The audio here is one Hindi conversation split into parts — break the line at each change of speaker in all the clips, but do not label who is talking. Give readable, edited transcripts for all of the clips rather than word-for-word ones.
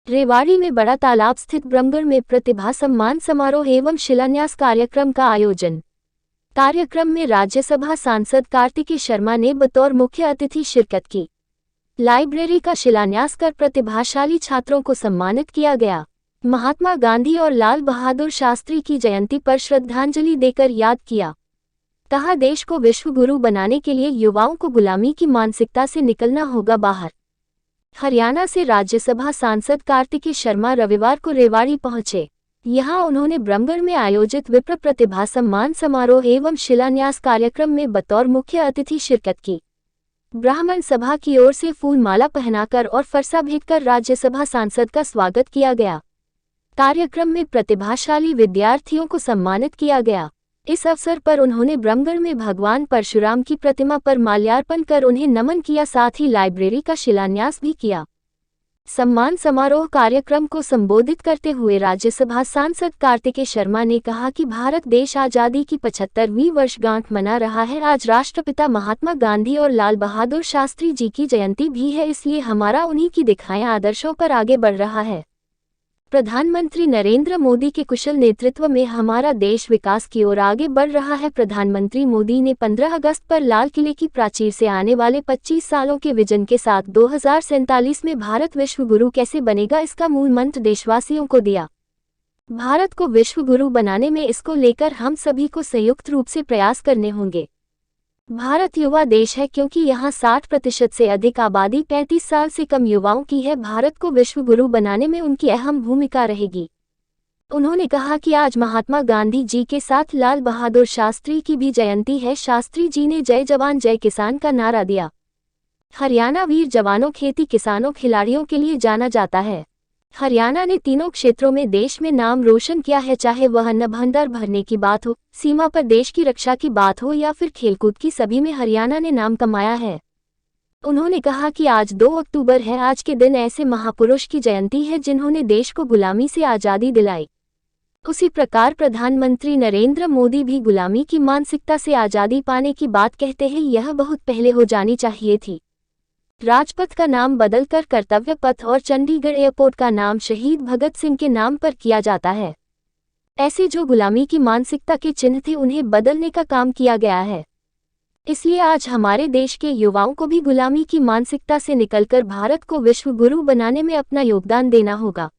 रेवाड़ी में बड़ा तालाब स्थित ब्रह्मगढ़ में प्रतिभा सम्मान समारोह एवं शिलान्यास कार्यक्रम का आयोजन। कार्यक्रम में राज्यसभा सांसद कार्तिकेय शर्मा ने बतौर मुख्य अतिथि शिरकत की। लाइब्रेरी का शिलान्यास कर प्रतिभाशाली छात्रों को सम्मानित किया गया। महात्मा गांधी और लाल बहादुर शास्त्री की जयंती पर श्रद्धांजलि देकर याद किया। कहा, देश को विश्व गुरु बनाने के लिए युवाओं को गुलामी की मानसिकता से निकलना होगा बाहर। हरियाणा से राज्यसभा सांसद कार्तिकेय शर्मा रविवार को रेवाड़ी पहुंचे। यहां उन्होंने ब्रह्मगढ़ में आयोजित विप्र प्रतिभा सम्मान समारोह एवं शिलान्यास कार्यक्रम में बतौर मुख्य अतिथि शिरकत की। ब्राह्मण सभा की ओर से फूल माला पहनाकर और फरसा भेंटकर राज्यसभा सांसद का स्वागत किया गया। कार्यक्रम में प्रतिभाशाली विद्यार्थियों को सम्मानित किया गया। इस अवसर पर उन्होंने ब्रह्मगढ़ में भगवान परशुराम की प्रतिमा पर माल्यार्पण कर उन्हें नमन किया, साथ ही लाइब्रेरी का शिलान्यास भी किया। सम्मान समारोह कार्यक्रम को संबोधित करते हुए राज्यसभा सांसद कार्तिकेय शर्मा ने कहा कि भारत देश आज़ादी की 75वीं वर्षगांठ मना रहा है। आज राष्ट्रपिता महात्मा गांधी और लाल बहादुर शास्त्री जी की जयंती भी है, इसलिए हमारा उन्हीं की दिखाए आदर्शों पर आगे बढ़ रहा है। प्रधानमंत्री नरेंद्र मोदी के कुशल नेतृत्व में हमारा देश विकास की ओर आगे बढ़ रहा है। प्रधानमंत्री मोदी ने 15 अगस्त पर लाल किले की प्राचीर से आने वाले 25 सालों के विजन के साथ 2047 में भारत विश्व गुरु कैसे बनेगा, इसका मूल मंत्र देशवासियों को दिया। भारत को विश्व गुरु बनाने में इसको लेकर हम सभी को संयुक्त रूप से प्रयास करने होंगे। भारत युवा देश है क्योंकि यहाँ 60% से अधिक आबादी 35 साल से कम युवाओं की है। भारत को विश्व गुरु बनाने में उनकी अहम भूमिका रहेगी। उन्होंने कहा कि आज महात्मा गांधी जी के साथ लाल बहादुर शास्त्री की भी जयंती है। शास्त्री जी ने जय जवान जय किसान का नारा दिया। हरियाणा वीर जवानों, खेती किसानों, खिलाड़ियों के लिए जाना जाता है। हरियाणा ने तीनों क्षेत्रों में देश में नाम रोशन किया है, चाहे वह अन्न भंडार भरने की बात हो, सीमा पर देश की रक्षा की बात हो या फिर खेलकूद की, सभी में हरियाणा ने नाम कमाया है। उन्होंने कहा कि आज 2 अक्टूबर है। आज के दिन ऐसे महापुरुष की जयंती है जिन्होंने देश को गुलामी से आज़ादी दिलाई। उसी प्रकार प्रधानमंत्री नरेंद्र मोदी भी गुलामी की मानसिकता से आज़ादी पाने की बात कहते हैं। यह बहुत पहले हो जानी चाहिए थी। राजपथ का नाम बदलकर कर्तव्य पथ और चंडीगढ़ एयरपोर्ट का नाम शहीद भगत सिंह के नाम पर किया जाता है। ऐसे जो गुलामी की मानसिकता के चिन्ह थे उन्हें बदलने का काम किया गया है। इसलिए आज हमारे देश के युवाओं को भी गुलामी की मानसिकता से निकलकर भारत को विश्व गुरु बनाने में अपना योगदान देना होगा।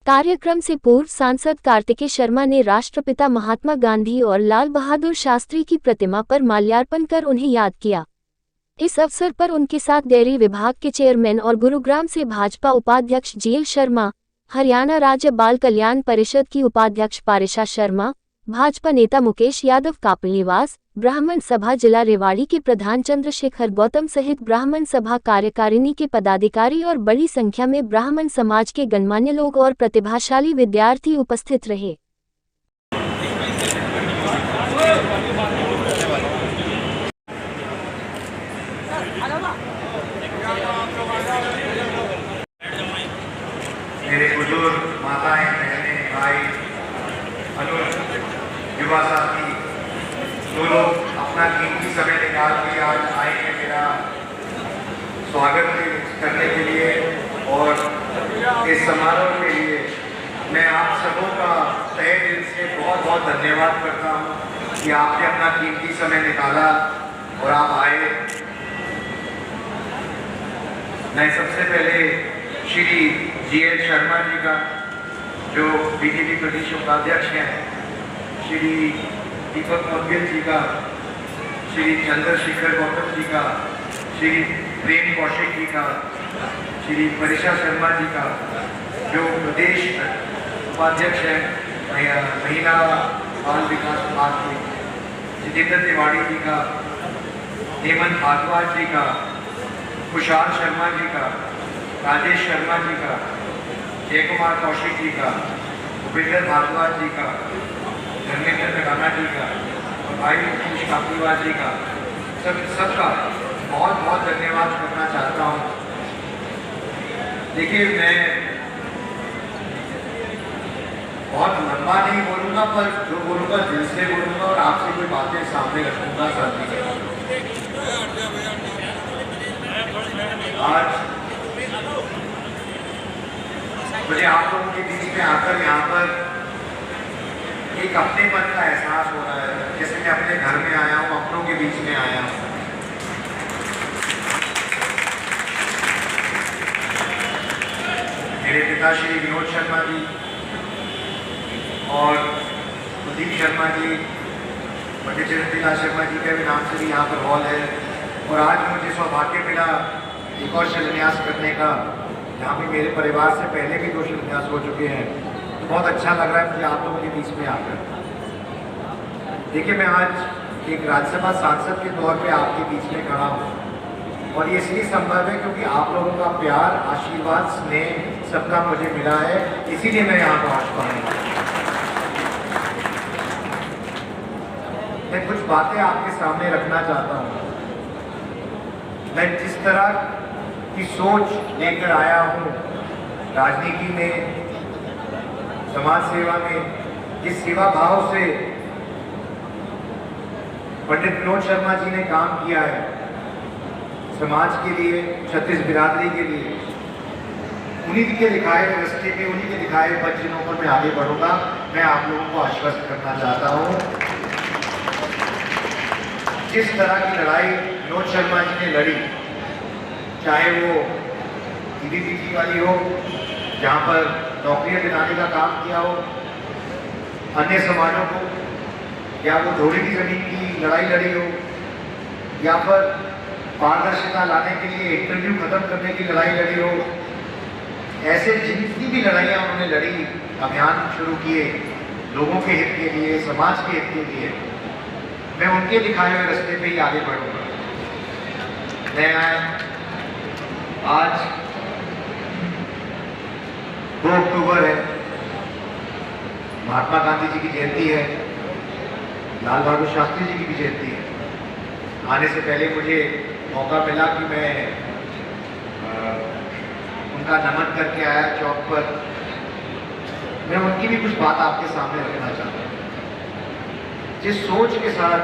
कार्यक्रम से पूर्व सांसद कार्तिकेय शर्मा ने राष्ट्रपिता महात्मा गांधी और लाल बहादुर शास्त्री की प्रतिमा पर माल्यार्पण कर उन्हें याद किया। इस अवसर पर उनके साथ डेयरी विभाग के चेयरमैन और गुरुग्राम से भाजपा उपाध्यक्ष जीएल शर्मा, हरियाणा राज्य बाल कल्याण परिषद की उपाध्यक्ष पारिशा शर्मा, भाजपा नेता मुकेश यादव कापलीवास, ब्राह्मण सभा जिला रेवाड़ी के प्रधान चंद्रशेखर गौतम सहित ब्राह्मण सभा कार्यकारिणी के पदाधिकारी और बड़ी संख्या में ब्राह्मण समाज के गणमान्य लोग और प्रतिभाशाली विद्यार्थी उपस्थित रहे।
मेरे बुजुर्ग माताएं, बहनें, भाई, अनुज, युवा साथी, जो लोग अपना कीमती समय निकाल के आज आए हैं मेरा स्वागत करने के लिए और इस समारोह के लिए, मैं आप सबों का तहे दिल से बहुत बहुत धन्यवाद करता हूँ कि आपने अपना कीमती समय निकाला और आप आए। मैं सबसे पहले श्री जीएल शर्मा जी का, जो बीजेपी प्रदेश उपाध्यक्ष हैं, श्री दीपक मोदगिल जी का, श्री चंद्रशेखर गौतम जी का, श्री प्रेम कौशिक जी का, श्री परिशा शर्मा जी का, जो प्रदेश उपाध्यक्ष हैं महिला बाल विकास विभाग के, जितेंद्र तिवारी जी का, हेमंत भारद्वाज जी का, खुशहाल शर्मा जी का, राजेश शर्मा जी का, जय कुमार कौशिक जी का, भूपेंद्र भारद्वाज जी का, धर्मेंद्र तगाना जी का और भाई मुकेश कापलीवास जी का, सबका बहुत बहुत धन्यवाद करना चाहता हूँ। देखिए, मैं बहुत लंबा नहीं बोलूँगा, पर जो बोलूँगा दिल से बोलूँगा और आपसे कोई बातें सामने रखूँगा साथी। आज मुझे आप लोगों के बीच में आकर यहाँ पर एक अपनेपन का एहसास हो रहा है, जैसे मैं अपने घर में आया हूँ, अपनों के बीच में आया हूँ। मेरे पिता श्री विनोद शर्मा जी और कुलदीप शर्मा जी, पंडित चिरंजीलाल शर्मा जी के भी नाम से भी यहाँ पर हॉल है। और आज मुझे सौभाग्य मिला एक और शिलान्यास करने का, जहाँ पे मेरे परिवार से पहले भी 2 शिलान्यास हो चुके हैं। तो बहुत अच्छा लग रहा है मुझे आप लोगों के बीच में आकर। देखिए, मैं आज एक राज्यसभा सांसद के तौर पे आपके बीच में खड़ा हूँ, और ये इसलिए संभव है क्योंकि आप लोगों का प्यार, आशीर्वाद, स्नेह सबका मुझे मिला है, इसीलिए मैं यहाँ पहुँच पाऊँगा। मैं कुछ बातें आपके सामने रखना चाहता हूँ। मैं जिस तरह की सोच लेकर आया हूँ राजनीति में, समाज सेवा में, जिस सेवा भाव से पंडित विनोद शर्मा जी ने काम किया है समाज के लिए, छत्तीस बिरादरी के लिए, उन्हीं के दिखाए रास्ते पे, उन्हीं के दिखाए पथ चिन्हों पर मैं आगे बढ़ूंगा। मैं आप लोगों को आश्वस्त करना चाहता हूँ, जिस तरह की लड़ाई विनोद शर्मा जी ने लड़ी, चाहे वो ईबीपीटी वाली हो, जहाँ पर नौकरियां दिलाने का काम किया हो अन्य समाजों को, या वो धोड़ी की जमीन की लड़ाई लड़ी हो, या फिर पारदर्शिता लाने के लिए इंटरव्यू खत्म करने की लड़ाई लड़ी हो, ऐसे जितनी भी लड़ाइयाँ उन्होंने लड़ी, अभियान शुरू किए लोगों के हित के लिए, समाज के हित के लिए, मैं उनके दिखाए हुए रास्ते पे ही आगे बढ़ूंगा। मैं आज 2 अक्टूबर है, महात्मा गांधी जी की जयंती है, लाल बहादुर शास्त्री जी की भी जयंती है। आने से पहले मुझे मौका मिला कि मैं उनका नमन करके आया चौक पर। मैं उनकी भी कुछ बात आपके सामने रखना चाहता हूँ। जिस सोच के साथ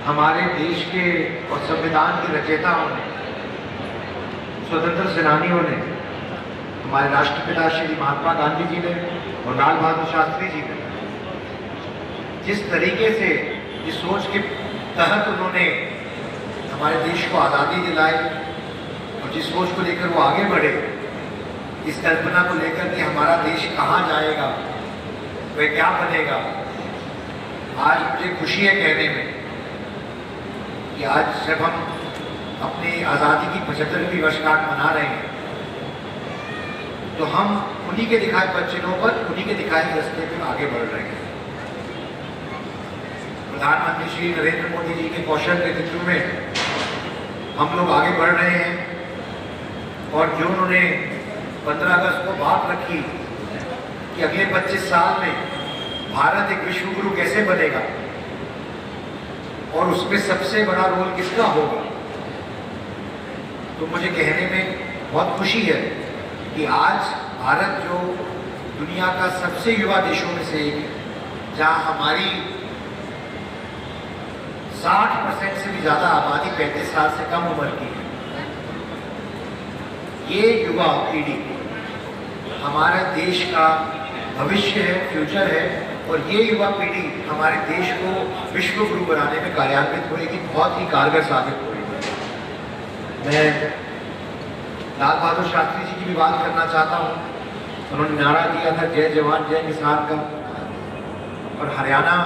हमारे देश के और संविधान के रचयिताओं ने, स्वतंत्र सेनानियों ने, हमारे राष्ट्रपिता श्री महात्मा गांधी जी ने और लाल बहादुर शास्त्री जी ने जिस तरीके से, जिस सोच के तहत उन्होंने हमारे देश को आज़ादी दिलाई और जिस सोच को लेकर वो आगे बढ़े, इस कल्पना को लेकर कि हमारा देश कहाँ जाएगा, वह क्या बनेगा, आज मुझे खुशी है कहने में कि आज जब हम अपनी आज़ादी की 75वीं वर्षगांठ मना रहे हैं, तो हम उन्हीं के दिखाए पथ चिन्हों पर, उन्हीं के दिखाए रास्ते पर आगे बढ़ रहे हैं। प्रधानमंत्री श्री नरेंद्र मोदी जी के कौशल नेतृत्व में हम लोग आगे बढ़ रहे हैं, और जो उन्होंने 15 अगस्त को बात रखी कि अगले 25 साल में भारत एक विश्व गुरु कैसे बनेगा और उसमें सबसे बड़ा रोल किसका होगा, तो मुझे कहने में बहुत खुशी है कि आज भारत जो दुनिया का सबसे युवा देशों में से एक है, जहां हमारी 60% से भी ज़्यादा आबादी 35 साल से कम उम्र की है, ये युवा पीढ़ी हमारे देश का भविष्य है, फ्यूचर है, और ये युवा पीढ़ी हमारे देश को विश्व गुरु बनाने में कार्यान्वित होगी, बहुत ही कारगर साबित होगी। मैं लाल बहादुर शास्त्री जी की भी बात करना चाहता हूँ। उन्होंने नारा दिया था जय जवान जय किसान का, और हरियाणा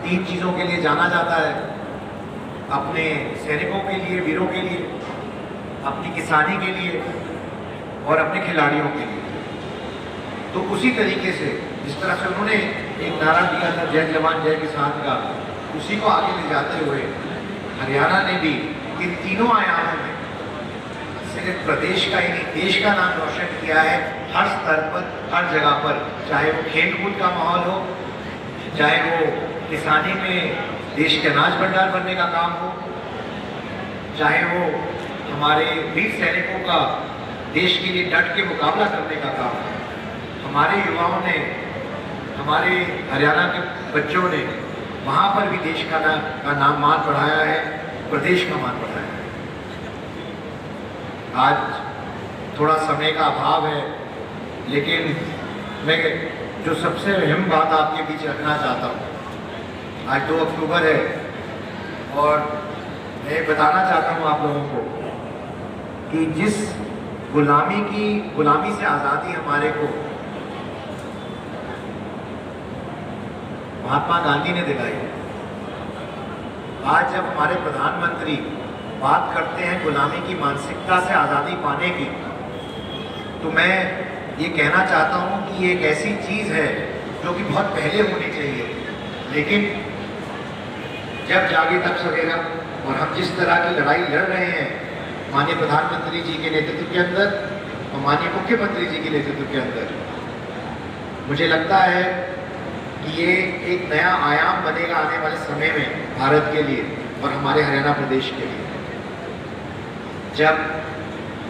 3 चीज़ों के लिए जाना जाता है, अपने सैनिकों के लिए, वीरों के लिए, अपनी किसानी के लिए और अपने खिलाड़ियों के लिए। तो उसी तरीके से जिस तरह से उन्होंने एक नारा दिया था जय जवान जय किसान का, उसी को आगे ले जाते हुए हरियाणा ने भी इन तीनों आयामों में सिर्फ प्रदेश का ही नहीं, देश का नाम रोशन किया है, हर स्तर पर, हर जगह पर, चाहे वो खेल कूद का माहौल हो, चाहे वो किसानी में देश के अनाज भंडार बनने का काम हो, चाहे वो हमारे वीर सैनिकों का देश के लिए डट के मुकाबला करने का काम हो। हमारे युवाओं ने, हमारे हरियाणा के बच्चों ने वहाँ पर भी देश का नाम मान बढ़ाया है, प्रदेश का मान बढ़ाया है। आज थोड़ा समय का अभाव है, लेकिन मैं जो सबसे अहम बात आपके बीच रखना चाहता हूँ, आज 2 अक्टूबर है और मैं बताना चाहता हूँ आप लोगों को कि जिस गुलामी से आज़ादी हमारे को महात्मा गांधी ने दिलाई, आज जब हमारे प्रधानमंत्री बात करते हैं गुलामी की मानसिकता से आज़ादी पाने की, तो मैं ये कहना चाहता हूँ कि ये एक ऐसी चीज़ है जो कि बहुत पहले होनी चाहिए, लेकिन जब जागे तब सवेरा। और हम जिस तरह की लड़ाई लड़ रहे हैं माननीय प्रधानमंत्री जी के नेतृत्व के अंदर और माननीय मुख्यमंत्री जी के नेतृत्व के अंदर, मुझे लगता है कि ये एक नया आयाम बनेगा आने वाले समय में भारत के लिए और हमारे हरियाणा प्रदेश के लिए। जब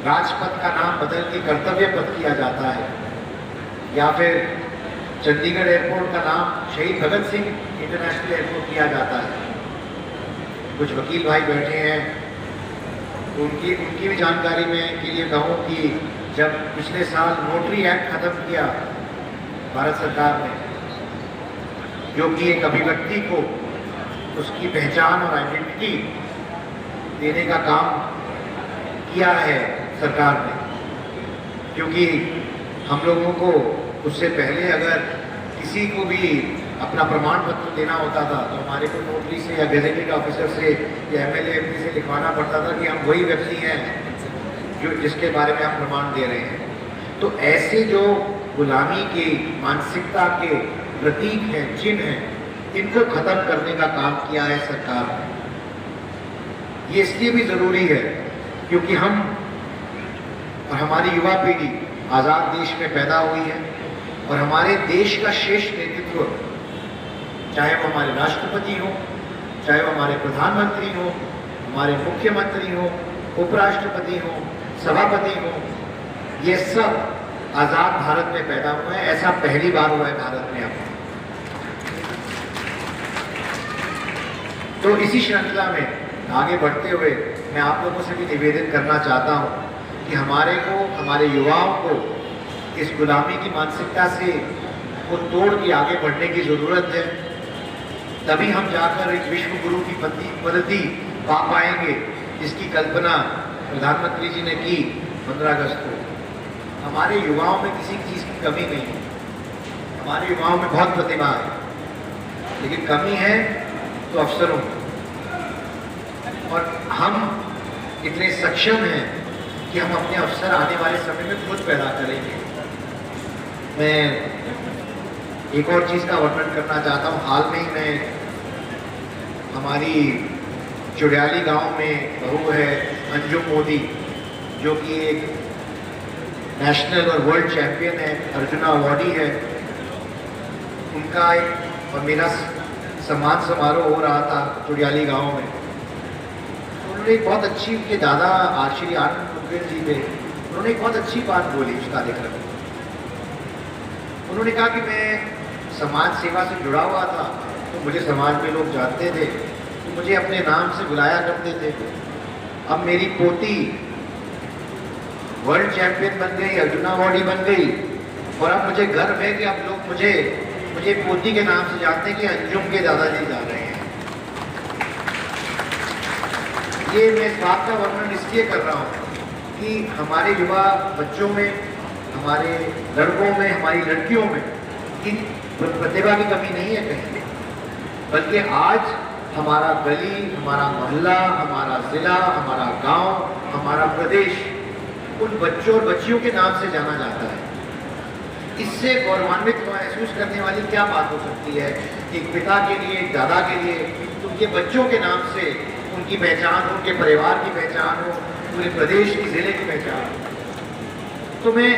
राजपथ का नाम बदल के कर्तव्य पथ किया जाता है या फिर चंडीगढ़ एयरपोर्ट का नाम शहीद भगत सिंह इंटरनेशनल एयरपोर्ट किया जाता है, कुछ वकील भाई बैठे हैं, उनकी भी जानकारी में के लिए कहूँ कि जब पिछले साल नोटरी एक्ट खत्म किया भारत सरकार ने, जो कि एक अभिव्यक्ति को उसकी पहचान और आइडेंटिटी देने का काम किया है सरकार ने, क्योंकि हम लोगों को उससे पहले अगर किसी को भी अपना प्रमाण पत्र देना होता था तो हमारे को नोटरी से या गैजेटेड ऑफिसर से या एमएलए एमपी से लिखवाना पड़ता था कि हम वही व्यक्ति हैं जो जिसके बारे में हम प्रमाण दे रहे हैं। तो ऐसे जो गुलामी की मानसिकता के प्रतीक हैं, चिन्ह हैं, इनको खत्म करने का काम किया है सरकार ने। ये इसलिए भी ज़रूरी है क्योंकि हम और हमारी युवा पीढ़ी आज़ाद देश में पैदा हुई है और हमारे देश का श्रेष्ठ नेतृत्व, चाहे वो हमारे राष्ट्रपति हो, चाहे वो हमारे प्रधानमंत्री हो, हमारे मुख्यमंत्री हो, उपराष्ट्रपति हो, सभापति हो, ये सब आज़ाद भारत में पैदा हुए हैं। ऐसा पहली बार हुआ है भारत में अब। तो इसी श्रृंखला में आगे बढ़ते हुए मैं आप लोगों से भी निवेदन करना चाहता हूँ कि हमारे युवाओं को इस गुलामी की मानसिकता से को तोड़ के आगे बढ़ने की ज़रूरत है। तभी हम जाकर एक विश्व गुरु की पद्धति पा पाएंगे जिसकी कल्पना प्रधानमंत्री जी ने की 15 अगस्त को। हमारे युवाओं में किसी चीज़ की कमी नहीं है, हमारे युवाओं में बहुत प्रतिभा है, लेकिन कमी है तो अवसरों में। और हम इतने सक्षम हैं कि हम अपने अवसर आने वाले समय में खुद पैदा करेंगे। मैं एक और चीज़ का वर्णन करना चाहता हूँ। हाल में ही मैं हमारी चुड़ियाली गांव में बहू है अंजुम मोदी, जो कि एक नेशनल और वर्ल्ड चैंपियन है, अर्जुना अवार्डी है, उनका एक और मेरा सम्मान समारोह हो रहा था चुड़ियाली गांव में। उन्होंने एक बहुत अच्छी, उनके दादा श्री आनंद मुदगल जी थे, उन्होंने एक बहुत अच्छी बात बोली उस कार्यक्रम में। उन्होंने कहा कि मैं समाज सेवा से जुड़ा हुआ था तो मुझे समाज में लोग जानते थे, तो मुझे अपने नाम से बुलाया करते थे। अब मेरी पोती वर्ल्ड चैंपियन बन गई, अर्जुना अवार्डी बन गई, और अब मुझे गर्व है कि अब लोग मुझे पोती के नाम से जानते हैं कि अंजुम के दादाजी जा रहे हैं। ये मैं इस बात का वर्णन इसलिए कर रहा हूँ कि हमारे युवा बच्चों में, हमारे लड़कों में, हमारी लड़कियों में इन प्रतिभा की कमी नहीं है कहीं, बल्कि आज हमारा गली, हमारा मोहल्ला, हमारा ज़िला, हमारा गांव, हमारा प्रदेश उन बच्चों और बच्चियों के नाम से जाना जाता है। इससे गौरवान्वित महसूस करने वाली क्या बात हो सकती है? एक पिता के लिए, एक दादा के लिए, उनके बच्चों के नाम से उनकी पहचान, उनके परिवार की पहचान हो, पूरे प्रदेश की, ज़िले की पहचान हो। तो मैं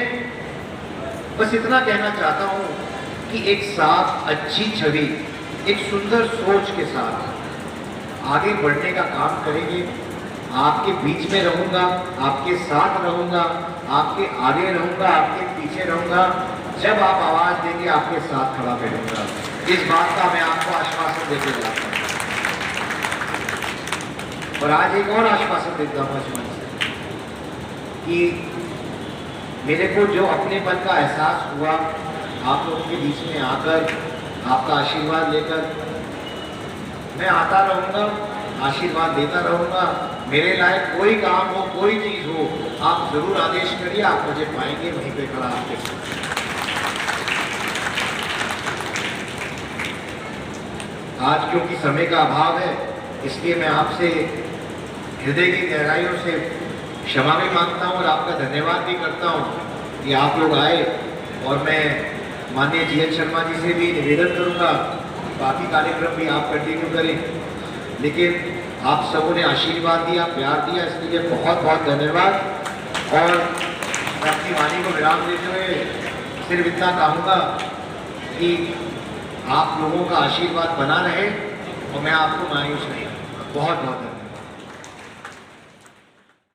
बस इतना कहना चाहता हूँ कि एक साफ, अच्छी छवि, एक सुंदर सोच के साथ आगे बढ़ने का काम करेंगे। आपके बीच में रहूँगा, आपके साथ रहूँगा, आपके आगे रहूँगा, आपके पीछे रहूँगा। जब आप आवाज़ देंगे आपके साथ खड़ा बैठूँगा। इस बात का मैं आपको आश्वासन देके जाता हूँ। और आज एक और आश्वासन देता हूँ इस मंच से कि
मेरे को जो अपनेपन का एहसास हुआ आप लोगों के बीच में आकर, आपका आशीर्वाद लेकर, मैं आता रहूँगा, आशीर्वाद देता रहूँगा। मेरे लायक कोई काम हो, कोई चीज़ हो, आप ज़रूर आदेश करिए, आप मुझे पाएंगे वहीं पे खड़ा आपके साथ। आज क्योंकि समय का अभाव है, इसलिए मैं आपसे हृदय की गहराइयों से क्षमा भी मांगता हूँ और आपका धन्यवाद भी करता हूँ कि आप लोग आए। और मैं माननीय GL शर्मा जी से भी निवेदन करूँगा बाकी कार्यक्रम भी आप कंटिन्यू करें, लेकिन आप सबों ने आशीर्वाद दिया, प्यार दिया, इसके लिए बहुत बहुत धन्यवाद। और मैं अपनी वाणी को विराम देते हुए सिर्फ इतना कहूँगा कि आप लोगों का आशीर्वाद बना रहे और मैं आपको मायूस नहीं। बहुत बहुत